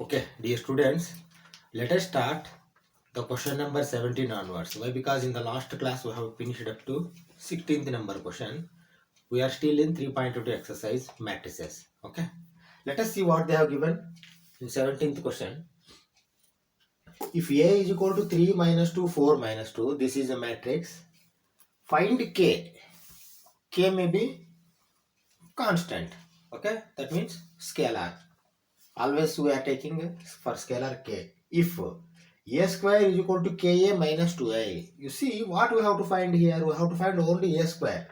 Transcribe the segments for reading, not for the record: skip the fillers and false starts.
Okay, dear students, let us start the question number 17 onwards. Why? Because in the last class we have finished up to 16th number question. We are still in 3.2 exercise matrices. Okay, let us see what they have given in 17th question. If A is equal to 3 minus 2, 4 minus 2, this is a matrix. Find K. K may be constant. Okay, that means scalar. Always we are taking for scalar K. If A square is equal to Ka minus 2A. You see what we have to find here? We have to find only A square.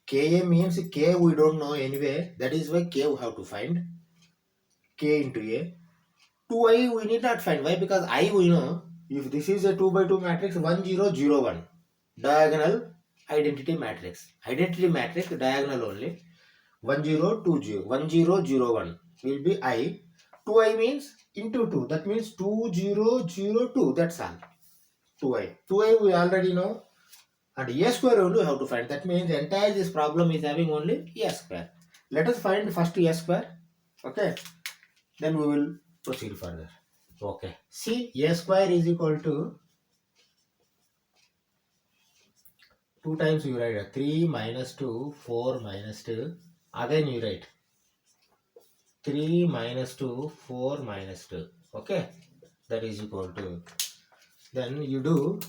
Ka means K we don't know anyway. That is why K we have to find. K into A. 2I we need not find. Why? Because I we know. If this is a 2 by 2 matrix, 1 0 0 1. Diagonal identity matrix. Identity matrix diagonal only. 1 0 2 0. 1 0 0 1 will be I. 2I means into 2. That means 2 0 0 2. That's all. 2I. 2I we already know. And A square only we have to find. That means entire this problem is having only A square. Let us find first A square. Okay. Then we will proceed further. Okay. See, A square is equal to 2 times you write 3 minus 2, 4 minus 2. Again you write 3 minus 2, 4 minus 2. Okay. That is equal to. Then you do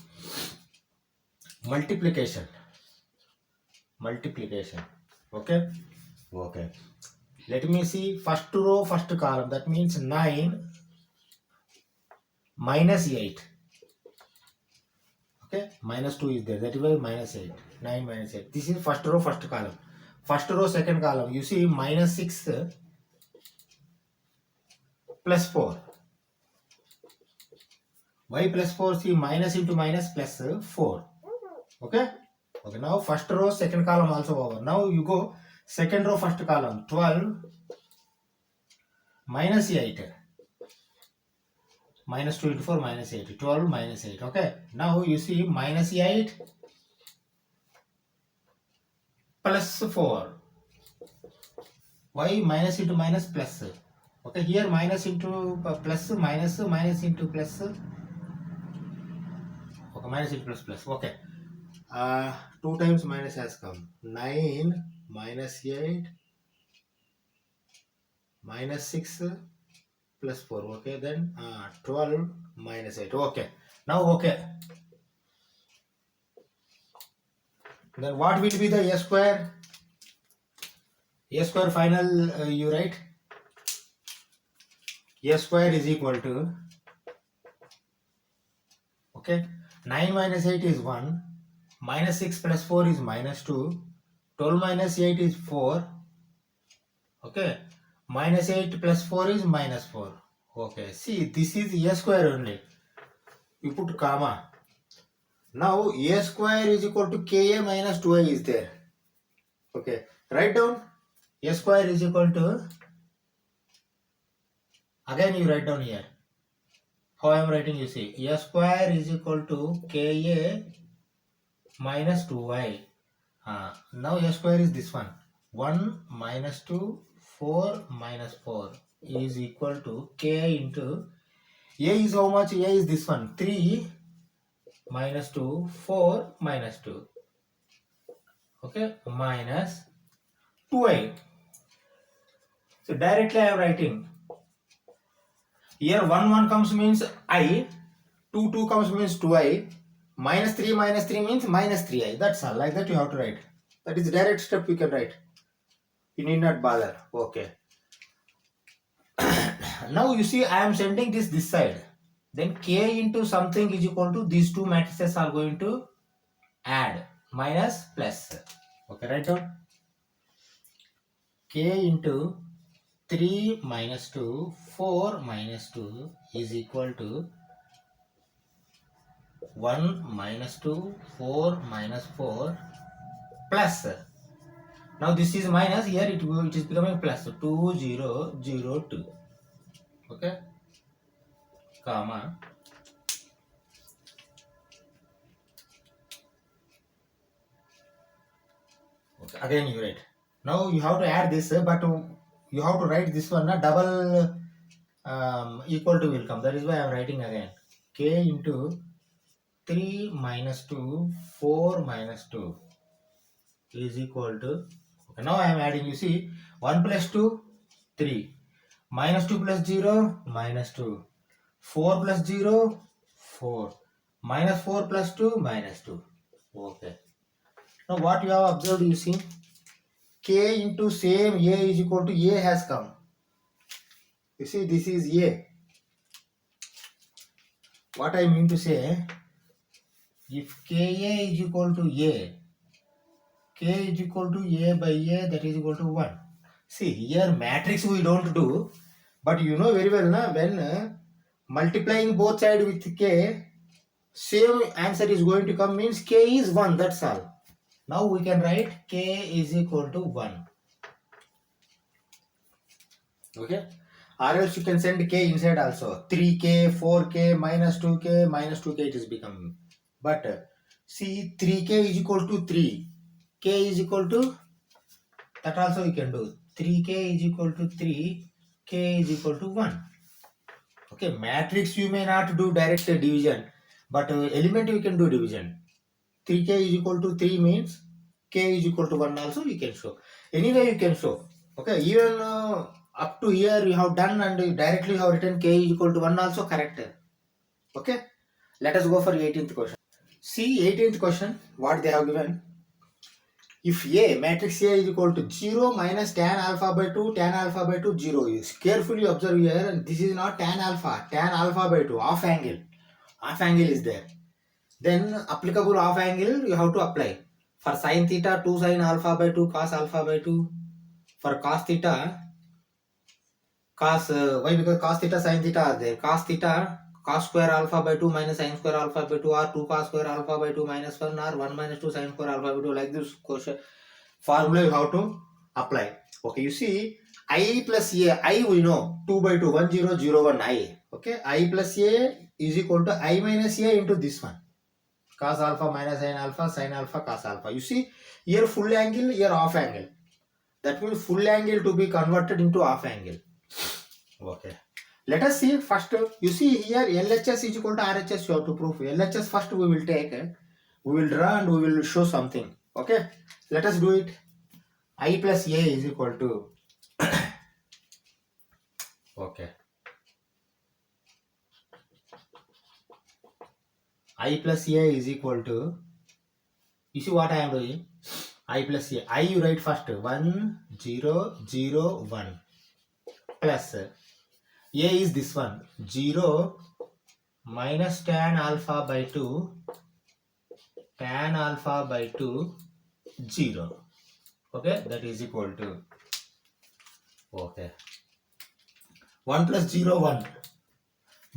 multiplication. Okay. Let me see first row, first column. That means 9 minus 8. Okay, minus 2 is there. That is why minus 8. 9 minus 8. This is first row, first column. First row, second column. You see minus 6 plus 4. Why plus 4? See, minus into minus plus 4. Okay. Okay, now first row, second column also over. Now you go second row, first column. 12 minus 8. Minus 2 into 4 minus 8. 12 minus 8. Okay. Now you see minus 8 plus 4. Why minus into minus plus? Okay. Here minus into plus, minus, minus into plus. Okay. Minus into plus plus. Okay. 2 times minus has come. 9 minus 8 minus 6 plus 4. Okay. Then 12 minus 8. Okay. Now okay. Then what will be the A square? A square final you write. A square is equal to, okay, 9 minus 8 is 1, minus 6 plus 4 is minus 2, 12 minus 8 is 4, okay, minus 8 plus 4 is minus 4. Okay, see, this is A square only. You put comma. Now A square is equal to Ka minus 2I is there. Okay, write down. A square is equal to, again you write down here. How I am writing, you see, A square is equal to Ka minus 2y. Now A square is this one. 1 minus 2, 4 minus 4 is equal to K into, A is how much? A is this one. 3 minus 2, 4 minus 2. Okay, minus 2y. So directly I am writing. Here 1 comes means I, 2 comes means 2i, minus 3 means minus 3i. That's all. Like that you have to write. That is direct step you can write. You need not bother. Okay. Now you see I am sending this side. Then K into something is equal to these two matrices are going to add. Minus plus. Okay, write down. K into 3 minus 2, 4 minus 2 is equal to 1 minus 2, 4 minus 4 plus. Now this is minus, here it is becoming plus. 2 0 0 2. Okay, comma. Okay, again you write. Now you have to add this, but you have to write this one double equal to will come. That is why I am writing again. K into 3 minus 2, 4 minus 2 is equal to, okay, now I am adding, you see, 1 plus 2, 3, minus 2 plus 0, minus 2, 4 plus 0, 4, minus 4 plus 2, minus 2. Okay. Now what you have observed, you see, K into same A is equal to A has come. You see, this is A. What I mean to say, if Ka is equal to A, K is equal to A by A, that is equal to 1. See, here matrix we don't do, but you know very well, na, when multiplying both sides with K, same answer is going to come, means K is 1, that's all. Now we can write K is equal to 1. Okay. Or else you can send K inside also. 3K, 4K, minus 2K it is becoming. But see, 3K is equal to 3. K is equal to, that also you can do. 3K is equal to 3. K is equal to 1. Okay, matrix you may not do direct division. But element you can do division. 3K is equal to 3 means K is equal to 1 also you can show. Anyway you can show. Okay, even up to here you have done and directly you have written K is equal to 1 also correct. Okay, let us go for 18th question. See 18th question, what they have given. If A, matrix A is equal to 0 minus tan alpha by 2, tan alpha by 2, 0 is. Carefully observe here, this is not tan alpha by 2, half angle. Half angle is there. Then applicable half angle you have to apply. For sin theta, 2 sin alpha by 2, cos alpha by 2. For cos theta, why? Because cos theta, sin theta are there. Cos theta, cos square alpha by 2 minus sin square alpha by 2, or 2 cos square alpha by 2 minus 1, or 1 minus 2 sin square alpha by 2. Like this question formula you have to apply. Okay, you see, I plus A, I we know 2 by 2, 1 0 0 1 I. Okay, I plus A is equal to I minus A into this one. Cos alpha minus sin alpha, cos alpha. You see, here full angle, here half angle. That means full angle to be converted into half angle. Okay. Let us see first. You see here LHS is equal to RHS. You have to prove LHS first. We will take. We will draw and we will show something. Okay. Let us do it. I plus A is equal to. Okay. I plus A is equal to. You see what I am doing? I plus A. I you write first. 1 0 0 1 plus A is this one. 0 minus tan alpha by 2, tan alpha by 2, 0. Okay, that is equal to, okay, 1 plus 0 1,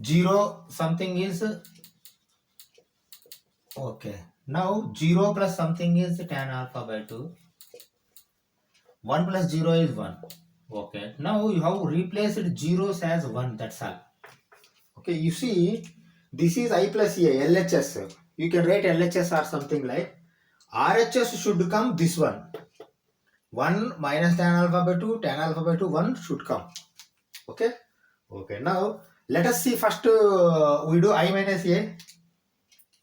0 something is, okay, now 0 plus something is tan alpha by 2, 1 plus 0 is 1. Okay, now you have replaced zeros as 1, that's all. Okay, you see, this is I plus A, LHS. You can write LHS or something like. RHS should come this one. 1 minus tan alpha by 2, tan alpha by 2, 1 should come. Okay? Okay, now let us see first we do I minus A.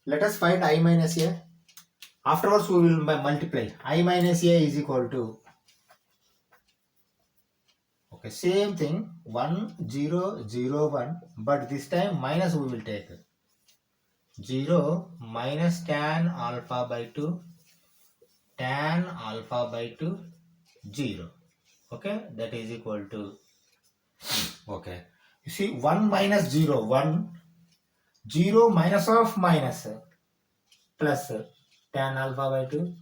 Let us find I minus A. Afterwards we will multiply. I minus A is equal to, okay, same thing, 1 0 0 1, but this time minus we will take. 0 minus tan alpha by 2, tan alpha by 2, 0. Okay, that is equal to, okay, you see, 1 minus 0 1, 0 minus of minus plus tan alpha by 2.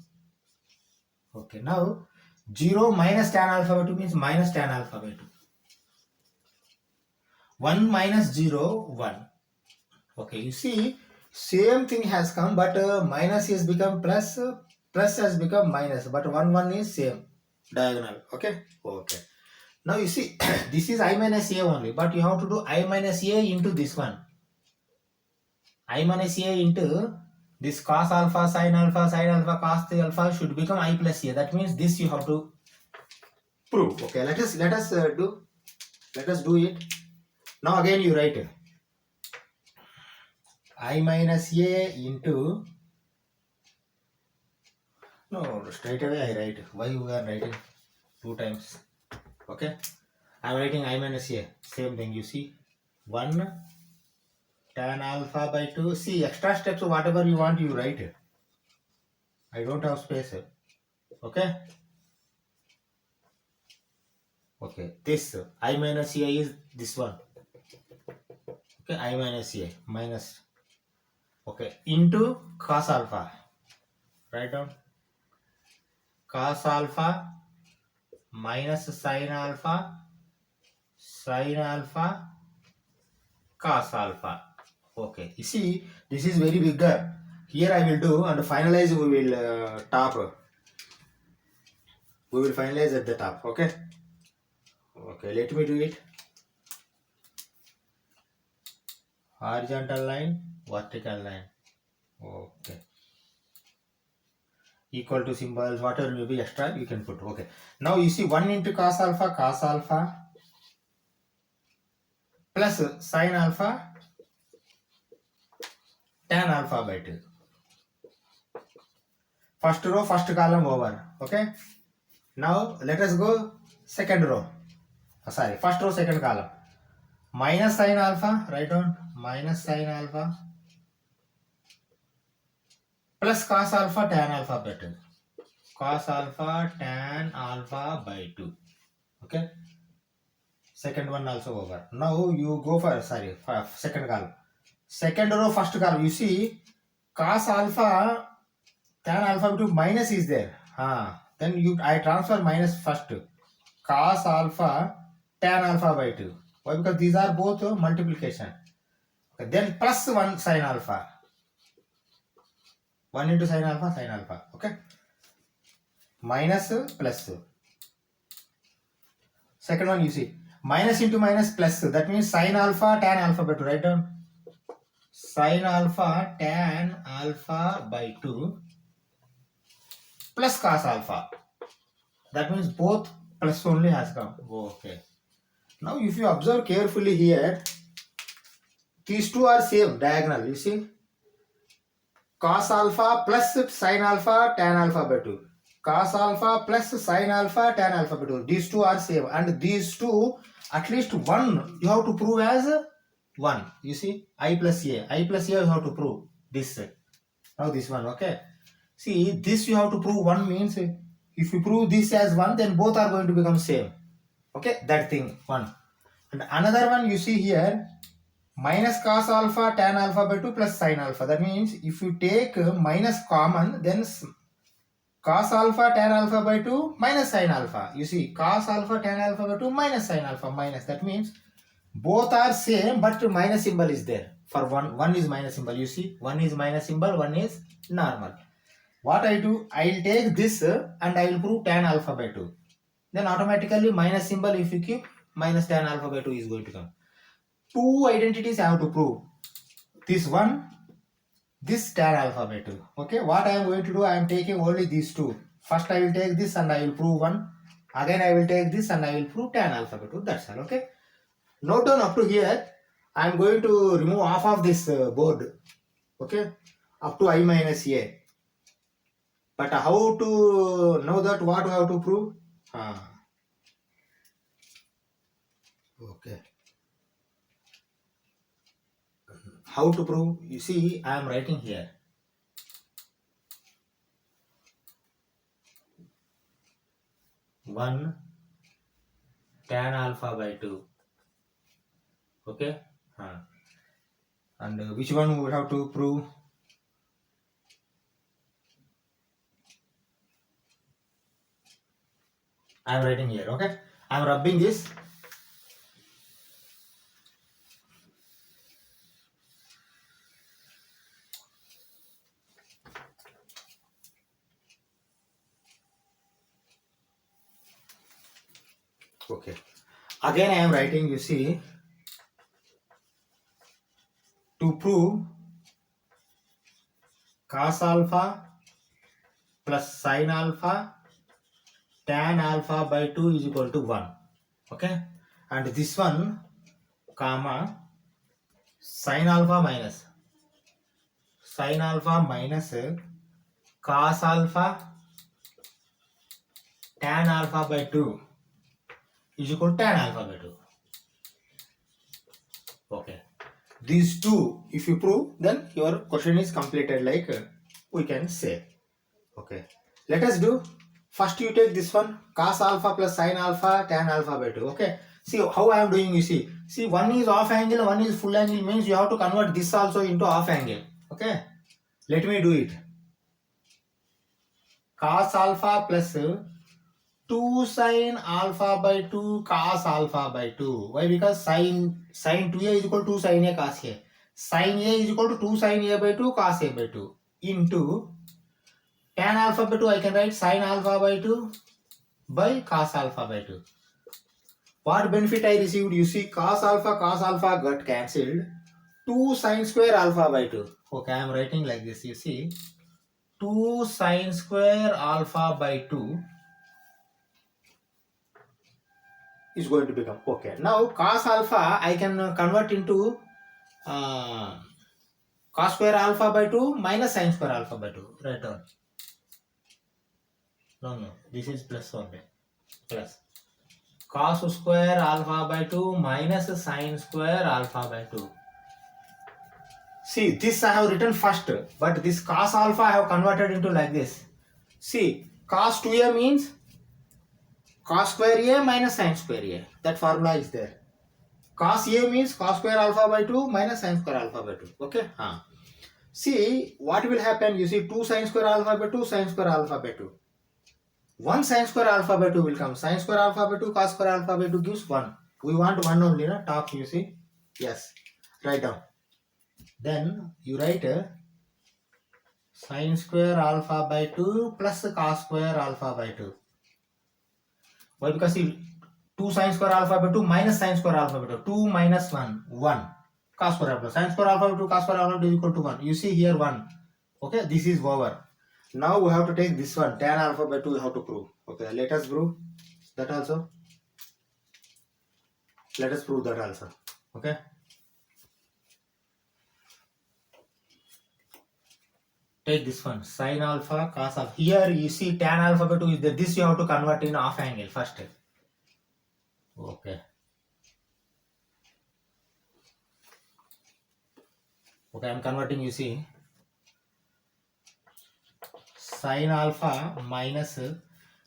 Okay, now 0 minus tan alpha by 2 means minus tan alpha by 2. 1 minus 0 1. Okay, you see, same thing has come, but minus has become plus, plus has become minus, but 1 1 is same diagonal. Okay, okay. Now you see, this is I minus A only, but you have to do I minus A into this one. I minus A into this cos alpha, sin alpha, cos alpha should become I plus A. That means this you have to prove. Okay, let us do it. Now again you write I minus a into, no, straight away I write. Why you are writing two times? Okay, I am writing I minus a. Same thing, you see. 1 tan alpha by 2. See, extra steps, whatever you want, you write. I don't have space. Okay. Okay, this I minus a is this one. Okay, I minus a minus. Okay, into cos alpha. Write down cos alpha minus sin alpha, cos alpha. Okay, you see, this is very bigger. Here I will do and finalize. We will top. We will finalize at the top. Okay. Okay, let me do it. Horizontal line, vertical line. Okay. Equal to symbols, whatever may be extra, you can put. Okay. Now you see 1 into cos alpha plus sin alpha tan alpha by 2. First row, first column over. Okay. Now let us go second row. Sorry, first row, second column. Minus sin alpha, write down minus sin alpha plus cos alpha tan alpha by 2. Cos alpha tan alpha by 2. Okay. Second one also over. Now you go for second column. Second row, first column. You see cos alpha tan alpha by 2 minus is there. Then I transfer minus first. Cos alpha tan alpha by 2. Why? Because these are both multiplication. Okay. Then plus 1 sin alpha. 1 into sin alpha. Okay. Minus plus. Second one you see. Minus into minus plus. That means sin alpha tan alpha by 2. Write down. Sin alpha tan alpha by 2 plus cos alpha. That means both plus only has come. Okay. Now if you observe carefully here, these two are same diagonal. You see. Cos alpha plus sin alpha tan alpha by 2. Cos alpha plus sin alpha tan alpha by 2. These two are same. And these two, at least one you have to prove as 1. You see, I plus a you have to prove this. Now this one. Okay. See, this you have to prove 1 means if you prove this as 1, then both are going to become same. Okay, that thing 1. And another one you see here, minus cos alpha tan alpha by 2 plus sin alpha. That means if you take minus common, then cos alpha tan alpha by 2 minus sin alpha. You see, cos alpha tan alpha by 2 minus sin alpha minus. That means both are same, but minus symbol is there. For one is minus symbol. You see, one is minus symbol, one is normal. What I do, I will take this and I will prove tan alpha by 2. Then automatically minus symbol, if you keep, minus tan alpha by 2 is going to come. Two identities I have to prove. This one, this tan alpha by 2. Okay, what I am going to do, I am taking only these two. First I will take this and I will prove 1. Again I will take this and I will prove tan alpha by 2. That's all. Okay. Note down up to here. I am going to remove half of this board. Okay. Up to I minus a. But how to know that what we have to prove? Okay. How to prove? You see, I am writing here. One tan alpha by 2. Okay. And which one we have to prove? I am writing here. Okay. I am rubbing this. Okay. Again I am writing, you see, to prove cos alpha plus sin alpha tan alpha by 2 is equal to 1. Okay. And this one, comma sin alpha minus cos alpha tan alpha by 2 is equal to tan alpha by 2. Okay, these two if you prove, then your question is completed, like we can say. Okay, let us do. First you take this one, cos alpha plus sin alpha tan alpha by 2. Okay, see how I am doing. You see one is off angle, one is full angle, means you have to convert this also into off angle. Okay, let me do it. Cos alpha plus 2 sin alpha by 2 cos alpha by 2. Why? Because sin 2a is equal to 2 sin a cos a. Sin a is equal to 2 sin a by 2 cos a by 2 into tan alpha by 2. I can write sin alpha by 2 by cos alpha by 2. What benefit I received? You see, cos alpha got cancelled. 2 sin square alpha by 2. Okay, I am writing like this. You see, 2 sin square alpha by 2 is going to become. Okay, now cos alpha I can convert into cos square alpha by 2 minus sin square alpha by 2. Right on. No, this is plus only. Plus cos square alpha by 2 minus sin square alpha by 2. See, this I have written first, but this cos alpha I have converted into like this. See, cos 2a means cos square a minus sin square a. That formula is there. Cos a means cos square alpha by 2 minus sin square alpha by 2. Okay? See, what will happen? You see, 2 sin square alpha by 2 sin square alpha by 2. 1 sin square alpha by 2 will come. Sin square alpha by 2 cos square alpha by 2 gives 1. We want 1 only, na? Top, you see. Yes. Write down. Then you write sin square alpha by 2 plus cos square alpha by 2. Why? Because see, 2 sin square alpha by 2 minus sin square alpha by 2. 2 minus 1. 1. Cos square alpha. Sin square alpha by 2 cos square alpha by 2 is equal to 1. You see here 1. Okay, this is over. Now we have to take this one, tan alpha by 2, we have to prove. Okay, let us prove that also. Let us prove that also. Okay. Take this one, sin alpha, cos alpha. Here you see tan alpha by 2 is there. This you have to convert in half angle first. Okay. Okay, I am converting, you see. Sin alpha minus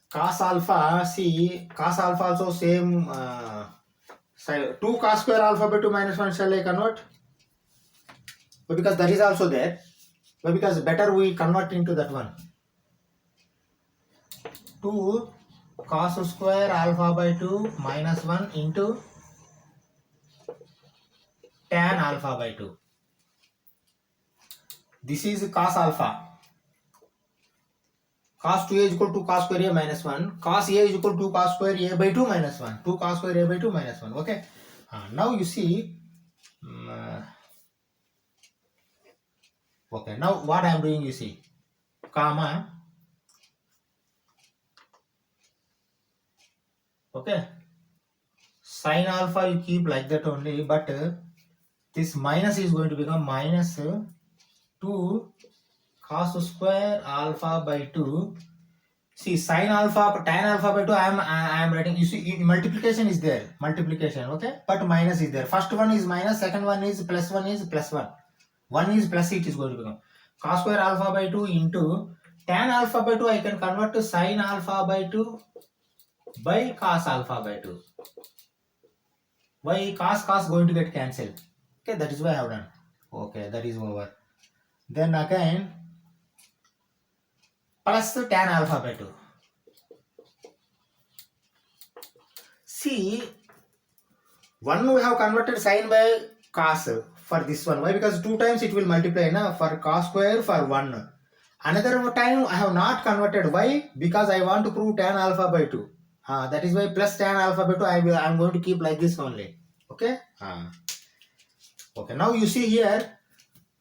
cos alpha. See, cos alpha also same. 2 cos square alpha by 2 minus 1 shall I convert? But because that is also there. But because better we convert into that one. 2 cos square alpha by 2 minus 1 into tan alpha by 2. This is cos alpha. Cos 2a is equal to cos square a minus 1. Cos a is equal to cos square a by 2 minus 1. 2 cos square a by 2 minus 1. Okay. Now you see. Okay. Now what I am doing, you see. Comma. Okay. Sin alpha you keep like that only, but this minus is going to become minus 2 cos square alpha by 2. See, sin alpha, tan alpha by 2, I am writing. You see, multiplication is there. Multiplication, okay? But minus is there. First one is minus, second one is plus, one is plus 1. 1 is plus, it is going to become. Cos square alpha by 2 into tan alpha by 2, I can convert to sin alpha by 2 by cos alpha by 2. Why? Cos going to get cancelled. Okay, that is why I have done. Okay, that is over. Then again, plus tan alpha by 2. See, one we have converted sin by cos for this one. Why? Because 2 times it will multiply na, for cos square for 1. Another time I have not converted. Why? Because I want to prove tan alpha by 2. That is why plus tan alpha by 2 I am going to keep like this only. Okay. Okay. Now you see here,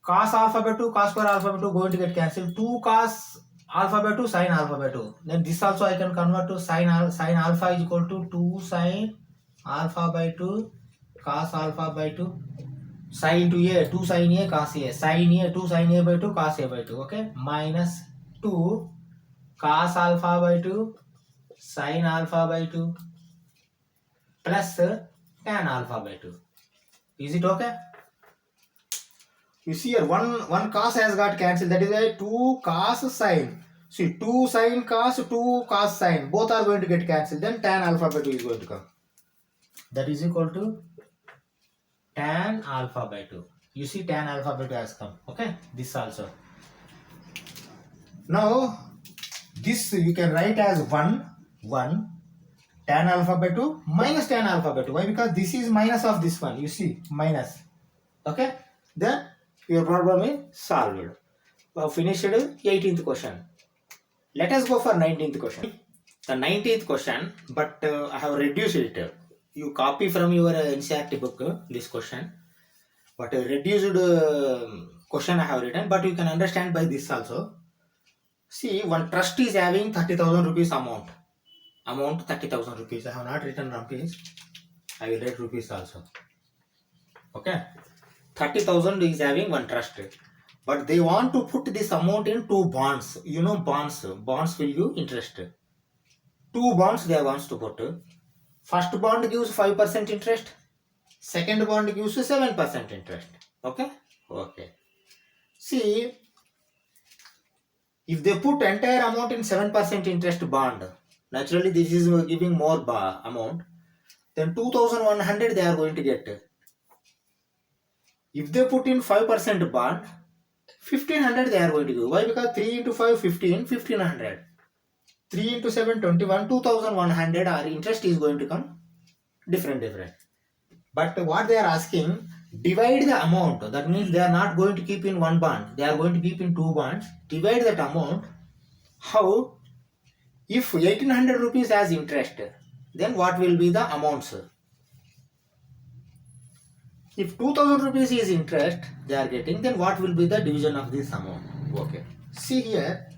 cos alpha by 2, cos square alpha by 2 going to get cancelled. 2 cos alpha by 2, sin alpha by 2. Then this also I can convert to sin alpha is equal to 2 sin alpha by 2 cos alpha by 2 sin to a 2 sin a cos a sin a 2 sin a by 2 cos a by 2. Okay, minus 2 cos alpha by 2 sin alpha by 2 plus tan alpha by 2. Is it okay? You see here, one cos has got cancelled. That is why 2 cos sin. See, 2 sin cos, 2 cos sin. Both are going to get cancelled. Then tan alpha by 2 is going to come. That is equal to tan alpha by 2. You see, tan alpha by 2 has come. Okay, this also. Now, this you can write as 1 tan alpha by 2 minus tan alpha by 2. Why? Because this is minus of this one. You see, minus. Okay, then your problem is solved. We have finished 18th question. Let us go for 19th question. The 19th question, but I have reduced it. You copy from your NCERT book this question, but a reduced question I have written, but you can understand by this also. See, one trust is having 30,000 rupees amount 30,000 rupees. I have not written rupees. I will write rupees also. Okay, 30,000 is having one trust, but they want to put this amount in 2 bonds. You know, bonds will give interest. 2 bonds they wants to put. First bond gives 5% interest. Second bond gives 7% interest. Okay. See, if they put entire amount in 7% interest bond, naturally this is giving more amount. Then 2,100 they are going to get. If they put in 5% bond, 1,500 they are going to give. Why? Because 3 into 5, 15, 1,500. 3 into 7, 21, 2,100 our interest is going to come different. But what they are asking, divide the amount. That means they are not going to keep in 1 bond. They are going to keep in 2 bonds. Divide that amount. How? If 1,800 rupees as interest, then what will be the amounts? If 2,000 rupees is interest they are getting, then what will be the division of this amount? Okay. See here,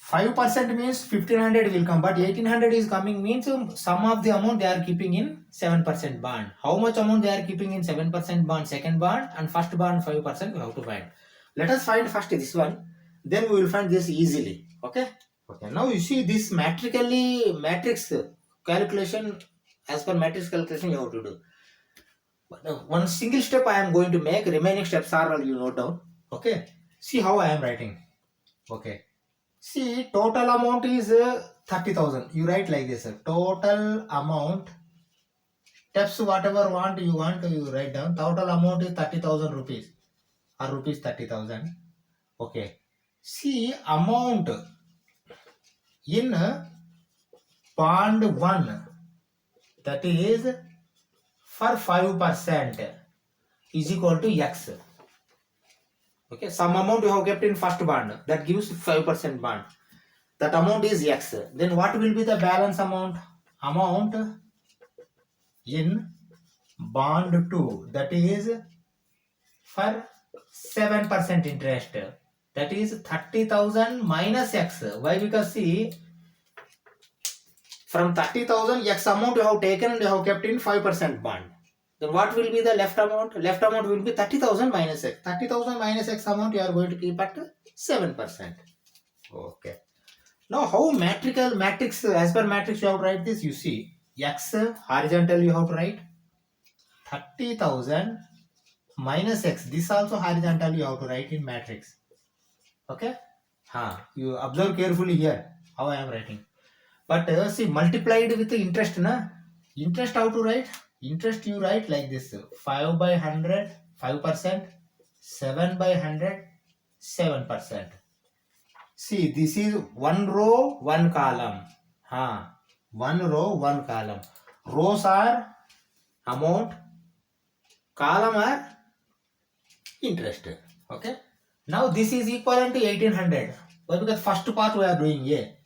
5% means 1,500 will come, but 1,800 is coming means some of the amount they are keeping in 7% bond. How much amount they are keeping in 7% bond, second bond, and first bond 5% we have to find. Let us find first this one, then we will find this easily. Okay. Now you see this matrix calculation, as per matrix calculation you have to do. One single step I am going to make, remaining steps are all you note down. Okay. See how I am writing. Okay. See, total amount is 30,000. You write like this. Total amount, steps whatever you want, you write down. Total amount is 30,000 rupees or rupees 30,000. Okay. See, amount in bond 1, that is for 5% is equal to X. Okay, some amount you have kept in first bond that gives 5% bond. That amount is X. Then what will be the balance amount? Amount in bond 2, that is for 7% interest. That is 30,000 minus X. Why? Because see, from 30,000 X amount you have taken and you have kept in 5% bond. Then what will be the left amount? Left amount will be 30,000 minus X. 30,000 minus X amount you are going to keep at 7%. Okay. Now how matrix, as per matrix you have to write this. You see, X horizontal you have to write 30,000 minus X. This also horizontal you have to write in matrix. Okay. You observe carefully here how I am writing. But see, multiplied with the interest, na? Interest how to write? Interest you write like this. 5 by 100, 5%. 7 by 100, 7%. See, this is 1 row, 1 column. 1 row, 1 column. Rows are amount, column are interest. Okay. Now this is equivalent to 1,800. Why? Because first part we are doing A.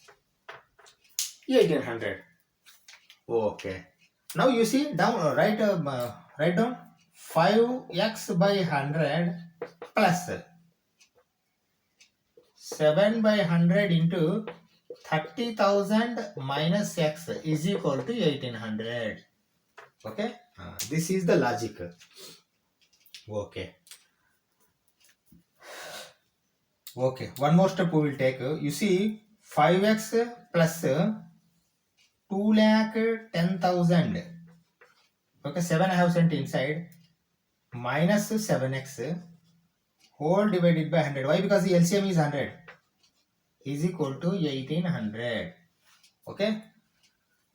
1,800. Okay. Now you see down, write down 5x by 100 plus 7 by 100 into 30,000 minus x is equal to 1,800. Okay, this is the logic. Okay. Okay, one more step we will take. You see, 5x plus 2,10,000. Okay, 7 I have sent inside, minus 7x whole divided by 100. Why? Because the LCM is 100, is equal to 1800. Okay,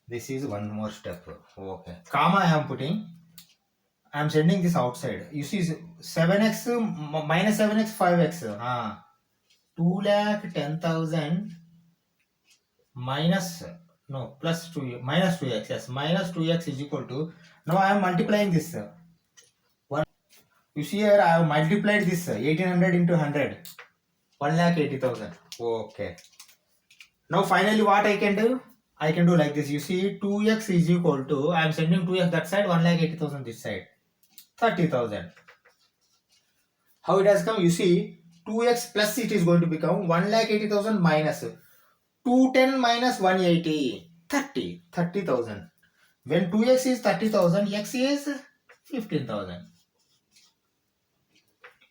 this is one more step. Okay, comma I am putting. I am sending this outside. You see, 7x minus 7x 5x. 2,10,000 minus, no, plus 2 minus 2x. Yes, minus 2x is equal to, now I am multiplying this. You see here I have multiplied this 1800 into 100, 1,80,000. Okay. Now finally what I can do? I can do like this. You see 2x is equal to, I am sending 2x that side, 1,80,000 this side, 30,000. How it has come? You see 2x plus it is going to become 1,80,000 minus 210 minus 180, 30,000. When 2x is 30,000, x is 15,000.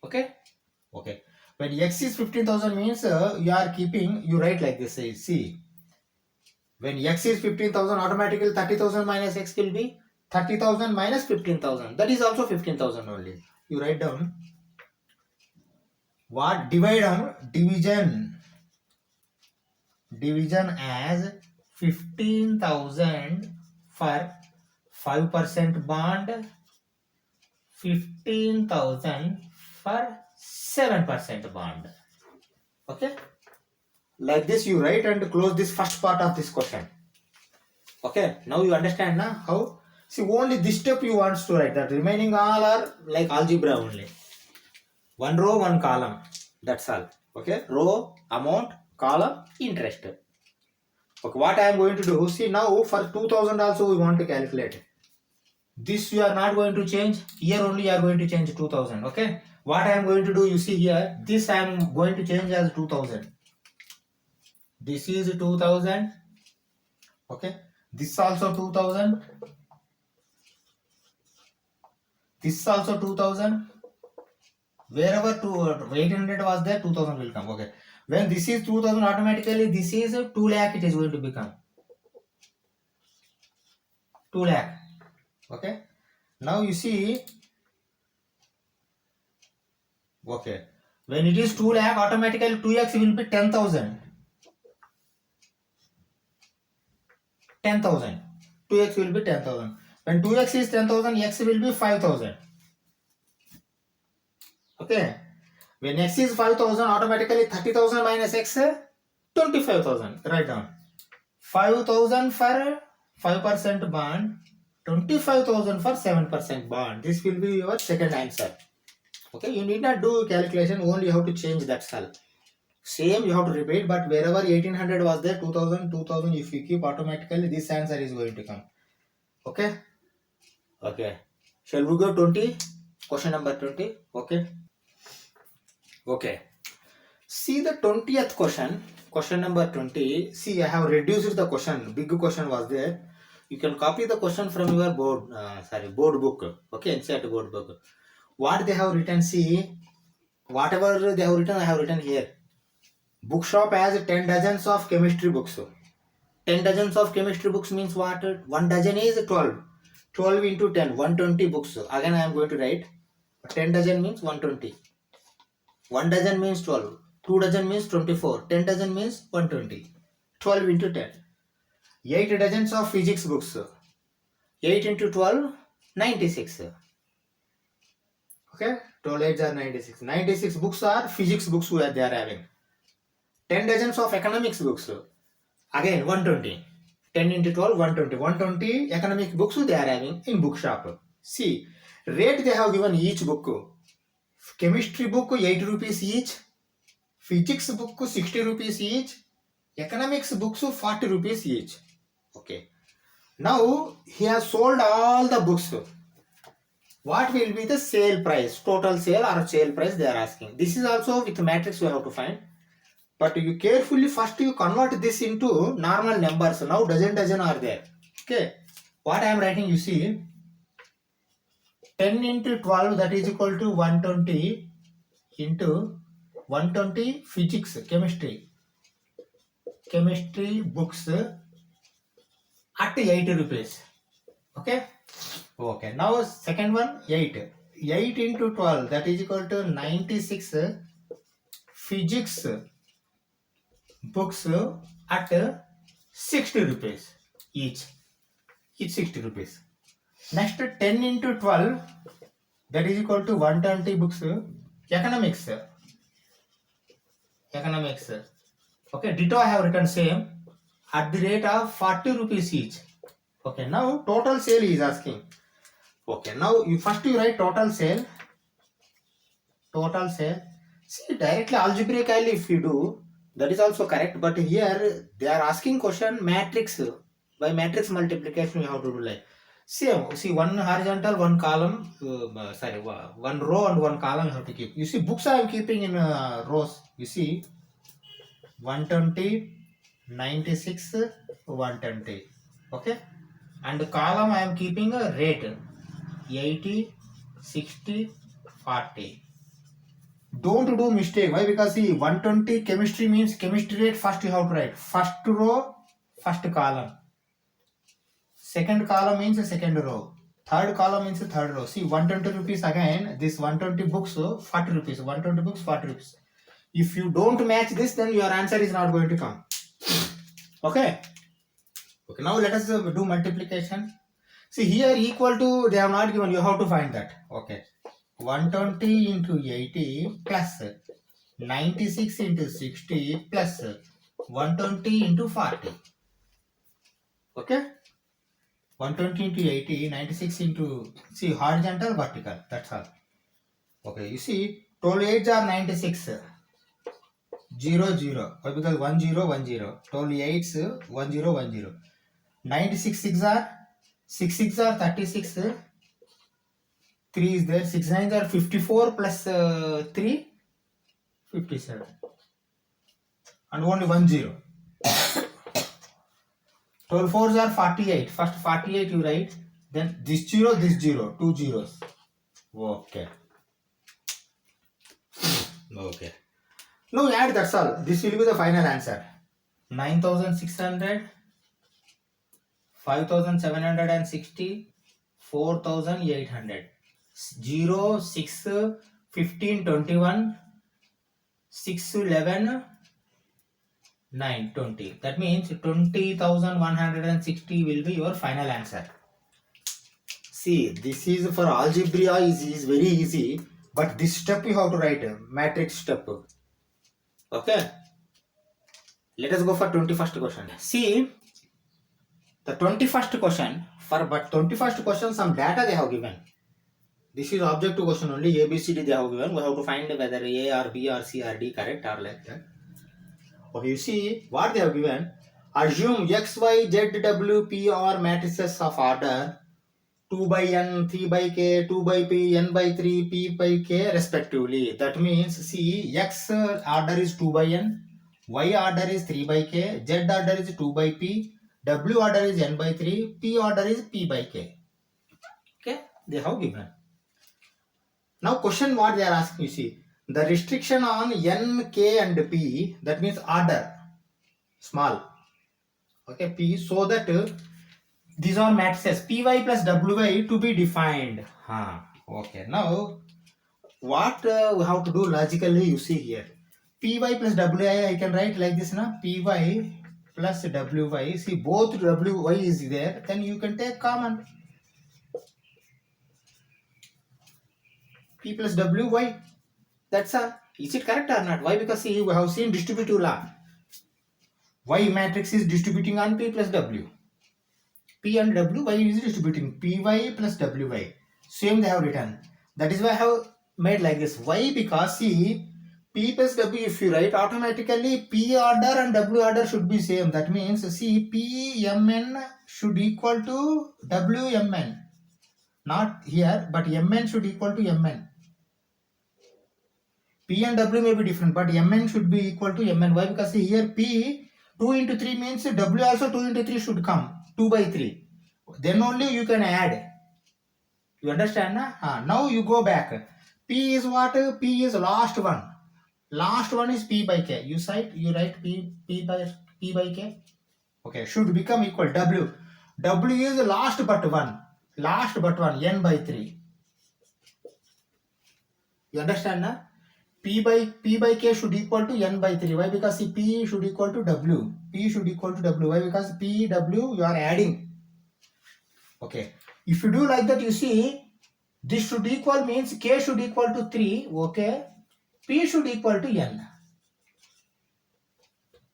Okay. Okay. When x is 15,000 means you are keeping, you write like this. See, when x is 15,000, automatically 30,000 minus x will be 30,000 minus 15,000. That is also 15,000 only. You write down what? Divide on division. Division as 15,000 for 5% bond, 15,000 for 7% bond. Okay, like this you write and close this first part of this question. Okay, now you understand now how? See, only this step you want to write. That remaining all are like algebra only. One row, one column. That's all. Okay, row, amount, column, interest. Okay, what I am going to do? See, now for 2000 also we want to calculate. This you are not going to change. Here only you are going to change 2000. Okay, what I am going to do? You see here, this I am going to change as 2000. This is 2000. Okay, this also 2000. This also 2000. Wherever 800 was there, 2000 will come. Okay, when this is 2000, automatically this is 2 lakh. It is going to become 2 lakh. Okay, now you see. Okay, when it is 2 lakh, automatically 2x will be 10,000. 10,000. 2x will be 10,000. When 2x is 10,000, x will be 5,000. Okay. When x is 5,000, automatically 30,000 minus x, 25,000. Write down. 5,000 for 5% bond, 25,000 for 7% bond. This will be your second answer. Okay. You need not do calculation. Only you have to change that cell. Same you have to repeat, but wherever 1800 was there, 2000, 2000, if you keep, automatically this answer is going to come. Okay. Okay. Shall we go 20? Question number 20. Okay. Okay. See the 20th question. Question number 20. See, I have reduced the question. Big question was there. You can copy the question from your board. Board book. Okay, NCERT board book. What they have written. See, whatever they have written, I have written here. Bookshop has 10 dozens of chemistry books. 10 dozens of chemistry books means what? 1 dozen is 12. 12 into 10, 120 books. Again, I am going to write. 10 dozen means 120. 1 dozen means 12. 2 dozen means 24. 10 dozen means 120. 12 into 10. 8 dozens of physics books. 8 into 12, 96. Okay, 12 8s are 96. 96 books are physics books where they are having. 10 dozens of economics books. Again 120. 10 into 12, 120. 120 economic books they are having in bookshop. See, rate they have given each book. Chemistry book 8 rupees each. Physics book 60 rupees each. Economics books 40 rupees each. Okay. Now he has sold all the books. What will be the sale price? Total sale or sale price they are asking. This is also with matrix we have to find. But you carefully first you convert this into normal numbers. Now dozen are there. Okay. What I am writing, you see, 10 into 12, that is equal to 120 into 120 physics, chemistry books at 80 rupees. Okay. Okay. Now second one, 8. 8 into 12, that is equal to 96 physics books at 60 rupees each. Each 60 rupees. Next 10 into 12, that is equal to 120 books economics. Okay, ditto I have written same at the rate of 40 rupees each. Okay, now total sale is asking. Okay, now you write total sale. See, directly algebraically if you do, that is also correct, but here they are asking question matrix. By matrix multiplication you have to do like same. See, one horizontal, one column, one row and one column you have to keep. You see, books I am keeping in rows. You see, 120, 96, 120. Okay, and the column I am keeping a rate 80, 60, 40. Don't do mistake. Why? Because see, 120 chemistry means chemistry rate. First you have to write first row, first column. Second column means second row. Third column means third row. See, 120 rupees again. This 120 books 40 rupees. 120 books 40 rupees. If you don't match this, then your answer is not going to come. Okay. Okay. Now let us do multiplication. See, here equal to they have not given. You have to find that. Okay. 120 into 80 plus 96 into 60 plus 120 into 40. Okay. 120 into 80, 96 into, see, horizontal, vertical. That's all. Okay. You see, 12 8s are 96. 0 0. Why? Because 1 0 1 0. 12 8s 1 0 1 0. 96 6 are 6 6 are 36. 3 is there. 6 9s are 54 plus 3 57. And only 1 0. 12 4s are 48. First 48 you write. Then this 0, 2 zeros. Okay. Okay. Now add, that's all. This will be the final answer. 9,600, 5,760, 4,800. 0, 6, 15, 21, 6, 11, 9, 20. That means 20,160 will be your final answer. See, this is for algebra is very easy, but this step you have to write, matrix step. Okay. Let us go for 21st question. See, the 21st question, but 21st question some data they have given. This is objective question only, A, B, C, D they have given. We have to find whether A or B or C or D correct or like that. Okay, you see what they have given. Assume X, Y, Z, W, P are matrices of order 2 by N, 3 by K, 2 by P, N by 3, P by K respectively. That means, see, X order is 2 by N, Y order is 3 by K, Z order is 2 by P, W order is N by 3, P order is P by K. Okay, they have given. Now question what they are asking, you see, the restriction on N, K and P, that means order, small, okay, P, so that these are matrices Py plus Wy to be defined. Okay, now what we have to do logically, you see here, Py plus Wi I can write like this, na? Py plus Wy, see both Wy is there, then you can take common. P plus Wy. That's all. Is it correct or not? Why? Because see, we have seen distributive law. Y matrix is distributing on P plus W. P and W, Y is distributing Py plus Wy. Same they have written. That is why I have made like this. Why? Because see, P plus W, if you write automatically, P order and W order should be same. That means, see, P Mn should equal to W Mn. Not here, but Mn should equal to Mn. P and W may be different, but Mn should be equal to Mn. Why? Because see, here P 2 into 3 means W also 2 into 3 should come. 2 by 3. Then only you can add. You understand? Now you go back. P is what? P is last one. Last one is P by K. You write P by K. Okay, should become equal W. W is last but one. Last but one, N by 3. You understand? P by K should equal to N by 3. Why? Because see, P should equal to W. P should equal to W. Why? Because P, W, you are adding. Okay. If you do like that, you see, this should equal means K should equal to 3. Okay. P should equal to N.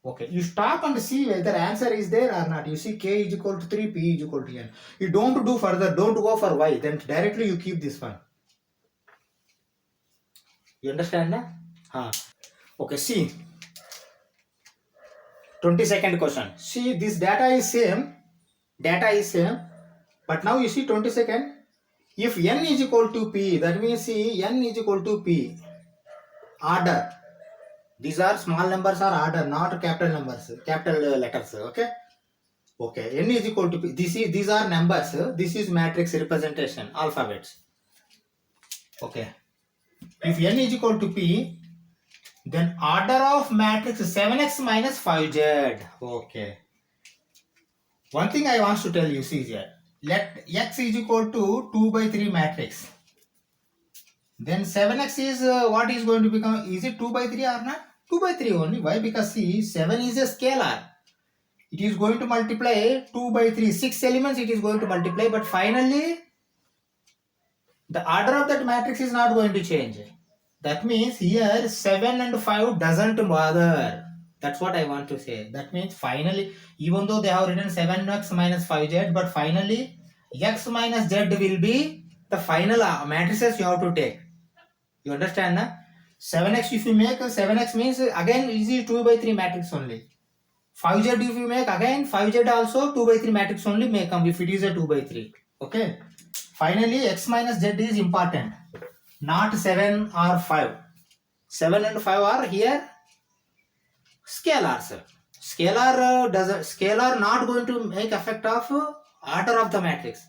Okay. You stop and see whether answer is there or not. You see K is equal to 3, P is equal to N. You don't do further. Don't go for Y. Then directly you keep this one. You understand? Okay. See. 22nd question. See, this data is same. But now you see 22nd. If N is equal to P, that means see N is equal to P. Order. These are small numbers are order, not capital numbers, capital letters. Okay. Okay. N is equal to P. These are numbers. This is matrix representation, alphabets. Okay. If N is equal to P, then order of matrix 7x minus 5z. Okay. One thing I want to tell you, see here. Let x is equal to 2 by 3 matrix. Then 7x is what is going to become? Is it 2 by 3 or not? 2 by 3 only. Why? Because see, 7 is a scalar. It is going to multiply 2 by 3. 6 elements it is going to multiply. But finally, the order of that matrix is not going to change. That means here 7 and 5 doesn't bother. That's what I want to say. That means finally, even though they have written 7x minus 5z, but finally x minus z will be the final matrices you have to take. You understand? 7x if you make 7x means again is 2 by 3 matrix only. 5z if you make again 5z also 2 by 3 matrix only may come if it is a 2 by 3. Okay. Finally x minus z is important. Not 7 or 5. 7 and 5 are here scalars. Scalar not going to make effect of order of the matrix.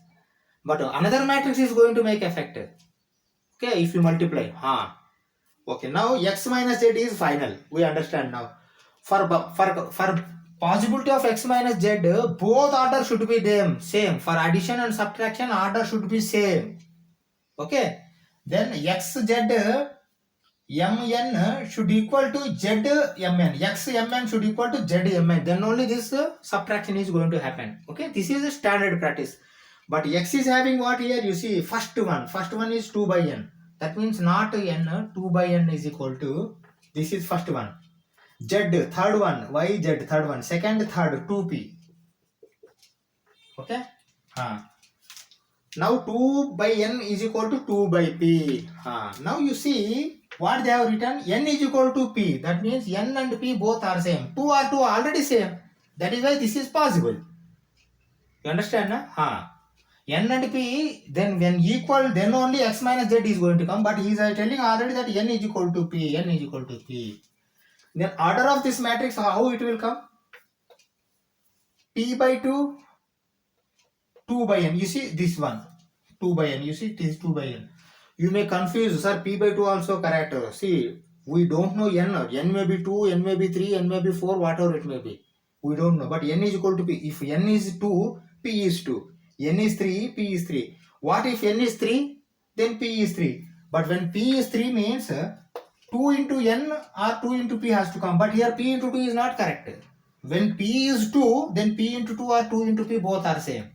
But another matrix is going to make effect. Okay, if you multiply. Okay, now x minus z is final. We understand now. For possibility of x minus z, both order should be same. For addition and subtraction, order should be same. Okay. Then xz mn should equal to zmn. Xmn should equal to zmn. Then only this subtraction is going to happen. Okay. This is a standard practice. But x is having what here? You see, first one is 2 by n. That means not n, 2 by n is equal to, this is first one. Z, third one, y, z, third one. Second, third, 2p. Okay. Now 2 by n is equal to 2 by p. Now you see what they have written. N is equal to p. That means n and p both are same. 2 are already same. That is why this is possible. You understand? N and p, then when equal, then only x minus z is going to come. But he is telling already that n is equal to p. N is equal to p. Then order of this matrix, how it will come? P by 2, 2 by n. You see this one, 2 by n. You see it is 2 by n. You may confuse, sir, p by 2 also correct. See, we don't know n. N may be 2, n may be 3, n may be 4, whatever it may be. We don't know. But n is equal to p. If n is 2, p is 2. N is 3, p is 3. What if n is 3? Then p is 3. But when p is 3 means 2 into n or 2 into p has to come. But here p into 2 is not correct. When p is 2, then p into 2 or 2 into p both are same.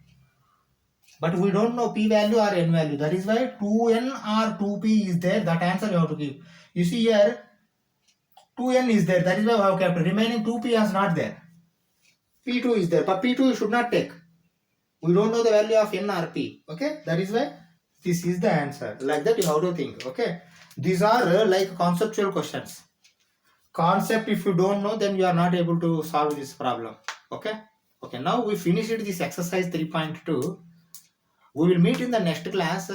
But we don't know p value or n value. That is why 2n or 2p is there. That answer you have to give. You see here, 2n is there. That is why we have kept. Remaining 2p is not there. P2 is there. But P2 you should not take. We don't know the value of n or p. Okay. That is why this is the answer. Like that you have to think. Okay. These are like conceptual questions. Concept if you don't know, then you are not able to solve this problem. Okay. Okay. Now we finished this exercise 3.2. We will meet in the next class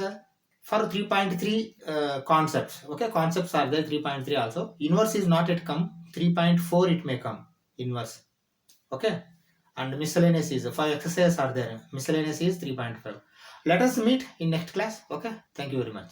for 3.3 concepts. Okay, concepts are there, 3.3 also. Inverse is not yet come. 3.4 it may come. Inverse. Okay. And miscellaneous is 5 exercises are there. Miscellaneous is 3.5. Let us meet in next class. Okay. Thank you very much.